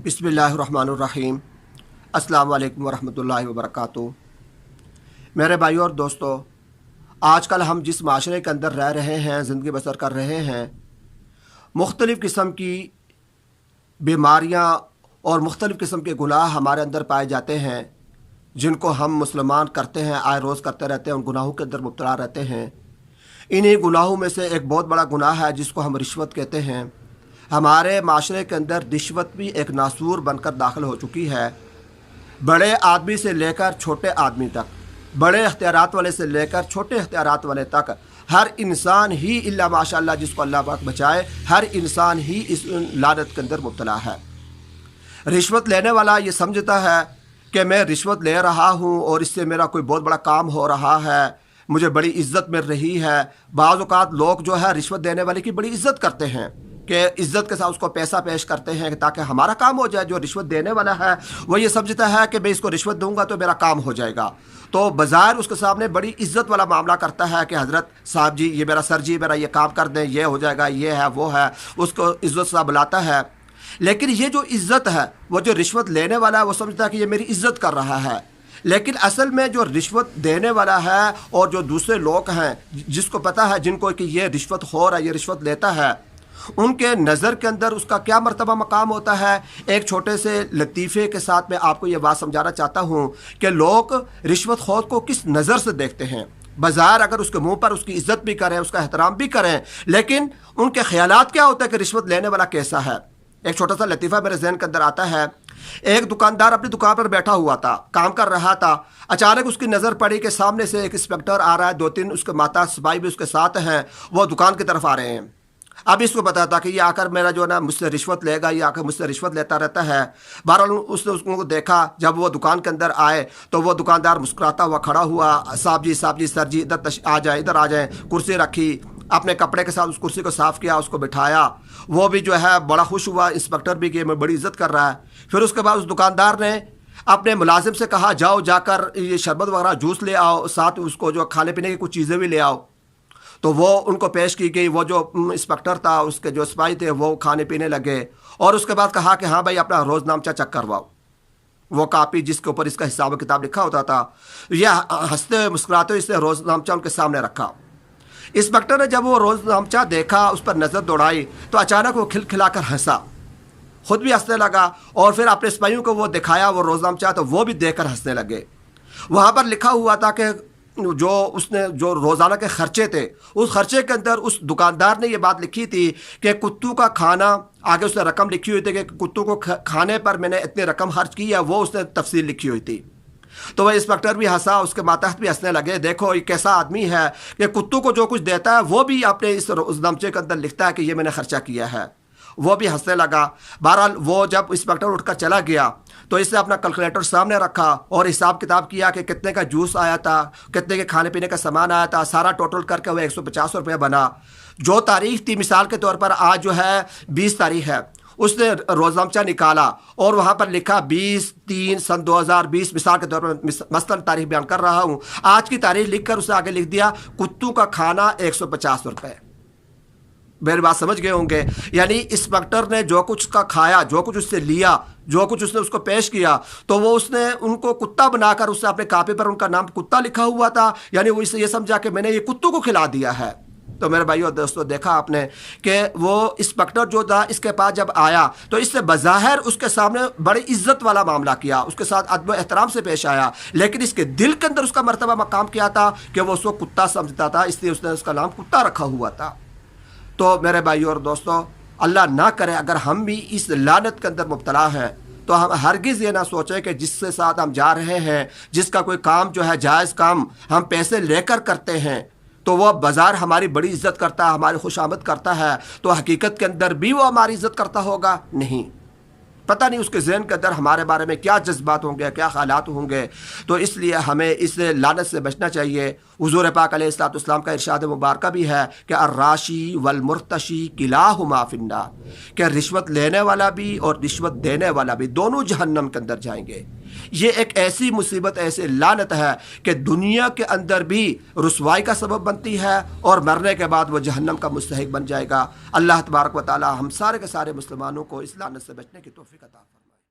بسم اللہ الرحمن الرحیم۔ السلام علیکم ورحمۃ اللہ وبرکاتہ۔ میرے بھائیوں اور دوستو، آج کل ہم جس معاشرے کے اندر رہ رہے ہیں، زندگی بسر کر رہے ہیں، مختلف قسم کی بیماریاں اور مختلف قسم کے گناہ ہمارے اندر پائے جاتے ہیں، جن کو ہم مسلمان کرتے ہیں، آئے روز کرتے رہتے ہیں، ان گناہوں کے اندر مبتلا رہتے ہیں۔ انہی گناہوں میں سے ایک بہت بڑا گناہ ہے جس کو ہم رشوت کہتے ہیں۔ ہمارے معاشرے کے اندر رشوت بھی ایک ناسور بن کر داخل ہو چکی ہے۔ بڑے آدمی سے لے کر چھوٹے آدمی تک، بڑے اختیارات والے سے لے کر چھوٹے اختیارات والے تک، ہر انسان ہی الا ماشاء اللہ جس کو اللہ پاک بچائے، ہر انسان ہی اس لعنت کے اندر مبتلا ہے۔ رشوت لینے والا یہ سمجھتا ہے کہ میں رشوت لے رہا ہوں اور اس سے میرا کوئی بہت بڑا کام ہو رہا ہے، مجھے بڑی عزت مل رہی ہے۔ بعض اوقات لوگ جو ہے رشوت دینے والے کی بڑی عزت کرتے ہیں کہ عزت کے ساتھ اس کو پیسہ پیش کرتے ہیں تاکہ ہمارا کام ہو جائے۔ جو رشوت دینے والا ہے وہ یہ سمجھتا ہے کہ میں اس کو رشوت دوں گا تو میرا کام ہو جائے گا، تو بظاہر اس کے سامنے بڑی عزت والا معاملہ کرتا ہے کہ حضرت صاحب جی، یہ میرا سر جی، میرا یہ کام کر دیں، یہ ہو جائے گا، یہ ہے وہ ہے، اس کو عزت سے بلاتا ہے۔ لیکن یہ جو عزت ہے، وہ جو رشوت لینے والا ہے وہ سمجھتا ہے کہ یہ میری عزت کر رہا ہے، لیکن اصل میں جو رشوت دینے والا ہے اور جو دوسرے لوگ ہیں جس کو پتہ ہے، جن کو کہ یہ رشوت خور ہے، یہ رشوت لیتا ہے، ان کے نظر کے اندر اس کا کیا مرتبہ مقام ہوتا ہے۔ ایک چھوٹے سے لطیفے کے ساتھ میں آپ کو یہ بات سمجھانا چاہتا ہوں کہ لوگ رشوت خور کو کس نظر سے دیکھتے ہیں۔ بظاہر اگر اس کے منہ پر اس کی عزت بھی کریں، اس کا احترام بھی کریں، لیکن ان کے خیالات کیا ہوتا ہے کہ رشوت لینے والا کیسا ہے۔ ایک چھوٹا سا لطیفہ میرے ذہن کے اندر آتا ہے۔ ایک دکاندار اپنی دکان پر بیٹھا ہوا تھا، کام کر رہا تھا۔ اچانک اس کی نظر پڑی کہ سامنے سے ایک انسپیکٹر آ رہا ہے، دو تین اس کے ماتا سپاہی بھی اس کے ساتھ ہیں، وہ دکان کی طرف آ رہے ہیں۔ اب اس کو پتا تھا کہ یہ آ کر میرا جو ہے نا مجھ سے رشوت لے گا، یہ آ کر مجھ سے رشوت لیتا رہتا ہے۔ بہرحال اس نے اس کو دیکھا، جب وہ دکان کے اندر آئے تو وہ دکاندار مسکراتا ہوا کھڑا ہوا، صاحب جی سر جی ادھر آ جائیں، ادھر آ جائیں۔ کرسی رکھی، اپنے کپڑے کے ساتھ اس کرسی کو صاف کیا، اس کو بٹھایا۔ وہ بھی جو ہے بڑا خوش ہوا، انسپیکٹر بھی کہ میں بڑی عزت کر رہا ہے۔ پھر اس کے بعد اس دکاندار نے اپنے ملازم سے کہا، جاؤ جا کر یہ شربت وغیرہ جوس لے آؤ، ساتھ اس کو جو کھانے پینے کی کچھ چیزیں بھی لے آؤ۔ تو وہ ان کو پیش کی گئی۔ وہ جو انسپیکٹر تھا، اس کے جو سپاہی تھے، وہ کھانے پینے لگے، اور اس کے بعد کہا کہ ہاں بھائی اپنا روز نامچہ چیک کرواؤ۔ وہ کاپی جس کے اوپر اس کا حساب و کتاب لکھا ہوتا تھا، یہ ہنستے ہوئے مسکراتے ہوئے اس نے روز نامچہ ان کے سامنے رکھا۔ انسپیکٹر نے جب وہ روز نامچہ دیکھا، اس پر نظر دوڑائی، تو اچانک وہ کھلا کر ہنسا، خود بھی ہنسنے لگا، اور پھر اپنے سپاہیوں کو وہ دکھایا وہ روز نامچہ، تو وہ بھی دیکھ کر ہنسنے لگے۔ وہاں پر لکھا ہوا تھا کہ جو اس نے جو روزانہ کے خرچے تھے، اس خرچے کے اندر اس دکاندار نے یہ بات لکھی تھی کہ کتوں کا کھانا، آگے اس نے رقم لکھی ہوئی تھی کہ کتوں کو کھانے پر میں نے اتنے رقم خرچ کی ہے، وہ اس نے تفصیل لکھی ہوئی تھی۔ تو وہ انسپیکٹر بھی ہنسا، اس کے ماتحت بھی ہنسنے لگے، دیکھو یہ کیسا آدمی ہے کہ کتوں کو جو کچھ دیتا ہے وہ بھی اپنے اس نامچے کے اندر لکھتا ہے کہ یہ میں نے خرچہ کیا ہے۔ وہ بھی ہنسنے لگا۔ بہرحال وہ جب انسپیکٹر اٹھ کر چلا گیا تو اس نے اپنا کیلکولیٹر سامنے رکھا اور حساب کتاب کیا کہ کتنے کا جوس آیا تھا، کتنے کے کھانے پینے کا سامان آیا تھا، سارا ٹوٹل کر کے وہ 150 روپے بنا۔ جو تاریخ تھی، مثال کے طور پر آج جو ہے 20 تاریخ ہے، اس نے روزنامچہ نکالا اور وہاں پر لکھا 20/3/2020، مثال کے طور پر مثلاً تاریخ بیان کر رہا ہوں، آج کی تاریخ لکھ کر اسے آگے لکھ دیا کتوں کا کھانا 150 روپے۔ میری بات سمجھ گئے ہوں گے؟ یعنی انسپیکٹر نے جو کچھ کا کھایا، جو کچھ اس سے لیا، جو کچھ اس نے اس کو پیش کیا، تو وہ اس نے ان کو کتا بنا کر اس نے اپنے کاپی پر ان کا نام کتا لکھا ہوا تھا، یعنی وہ اسے یہ سمجھا کہ میں نے یہ کتوں کو کھلا دیا ہے۔ تو میرے بھائیو اور دوستو، دیکھا آپ نے کہ وہ انسپیکٹر جو تھا اس کے پاس جب آیا تو اس سے بظاہر اس کے سامنے بڑی عزت والا معاملہ کیا، اس کے ساتھ ادب و احترام سے پیش آیا، لیکن اس کے دل کے اندر اس کا مرتبہ مقام کیا تھا کہ وہ اس کو کتا سمجھتا تھا، اس لیے اس نے اس کا نام کتا رکھا ہوا تھا۔ تو میرے بھائیو اور دوستو، اللہ نہ کرے اگر ہم بھی اس لعنت کے اندر مبتلا ہیں تو ہم ہرگز یہ نہ سوچیں کہ جس کے ساتھ ہم جا رہے ہیں، جس کا کوئی کام جو ہے جائز کام ہم پیسے لے کر کرتے ہیں، تو وہ بازار ہماری بڑی عزت کرتا ہے، ہماری خوش آمد کرتا ہے، تو حقیقت کے اندر بھی وہ ہماری عزت کرتا ہوگا؟ نہیں، پتہ نہیں اس کے ذہن کے اندر ہمارے بارے میں کیا جذبات ہوں گے، کیا خیالات ہوں گے۔ تو اس لیے ہمیں اس لعنت سے بچنا چاہیے۔ حضور پاک علیہ الصلوۃ والسلام کا ارشاد مبارکہ بھی ہے کہ الراشی والمرتشی کلاہما فی النار، کہ رشوت لینے والا بھی اور رشوت دینے والا بھی دونوں جہنم کے اندر جائیں گے۔ یہ ایک ایسی مصیبت، ایسی لعنت ہے کہ دنیا کے اندر بھی رسوائی کا سبب بنتی ہے اور مرنے کے بعد وہ جہنم کا مستحق بن جائے گا۔ اللہ تبارک و تعالی ہم سارے کے سارے مسلمانوں کو اس لعنت سے بچنے کی توفیق عطا فرمائے۔